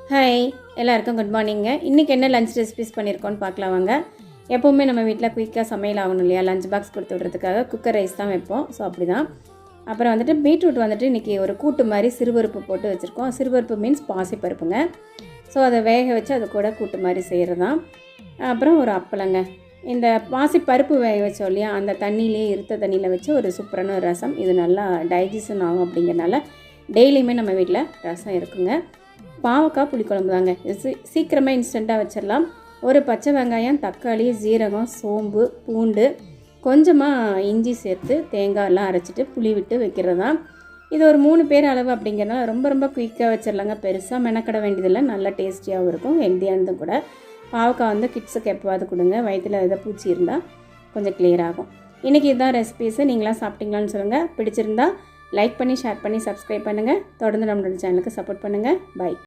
Hi எல்லாருக்கும் good மார்னிங்க. இன்றைக்கி என்ன லஞ்ச் ரெசிபிஸ் பண்ணியிருக்கோன்னு பார்க்கலாம் வாங்க. எப்போவுமே நம்ம வீட்டில் குயிக்காக சமையல் ஆகணும் இல்லையா, லஞ்ச் பாக்ஸ் கொடுத்து விடுறதுக்காக குக்கர் ரைஸ் தான் வைப்போம். ஸோ அப்படி தான். அப்புறம் வந்துட்டு பீட்ரூட் வந்துட்டு இன்றைக்கி ஒரு கூட்டு மாதிரி சிறுபருப்பு போட்டு வச்சுருக்கோம். சிறுபருப்பு மீன்ஸ் பாசிப்பருப்புங்க. ஸோ அதை வேக வச்சு அது கூட கூட்டு மாதிரி செய்கிறது தான். அப்புறம் ஒரு அப்பளங்க. இந்த பாசிப்பருப்பு வேக வச்சோம் இல்லையா, அந்த தண்ணியிலே இருத்த தண்ணியில் வச்சு ஒரு சூப்பரான ஒரு ரசம். இது நல்லா டைஜஷன் ஆகும் அப்படிங்கிறனால டெய்லியுமே நம்ம வீட்டில் ரசம் இருக்குங்க. பாவக்காய் புளிக்குழம்பு தாங்க. இது சீக்கிரமாக இன்ஸ்டண்ட்டாக வச்சிடலாம். ஒரு பச்சை வெங்காயம், தக்காளி, ஜீரகம், சோம்பு, பூண்டு, கொஞ்சமாக இஞ்சி சேர்த்து தேங்காயெல்லாம் அரைச்சிட்டு புளி விட்டு வைக்கிறது தான். இது ஒரு 3 பேர் அளவு அப்படிங்கிறனால ரொம்ப ரொம்ப குயிக்காக வச்சிடலாங்க. பெருசாக மெனக்கட வேண்டியதில்லை. நல்லா டேஸ்டியாகவும் இருக்கும், ஹெல்த்தியானதும் கூட. பாவக்காய் வந்து கிட்ஸுக்கு எப்போவாது கொடுங்க, வயிற்றில் எதாவது பூச்சி இருந்தால் கொஞ்சம் கிளியர் ஆகும். இன்றைக்கி இதுதான் ரெசிபீஸு. நீங்களாம் சாப்பிட்டீங்களான்னு சொல்லுங்கள். பிடிச்சிருந்தா லைக் பண்ணி, ஷேர் பண்ணி, சப்ஸ்கிரைப் பண்ணுங்கள். தொடர்ந்து நம்மளோட சேனலுக்கு சப்போர்ட் பண்ணுங்கள். பை.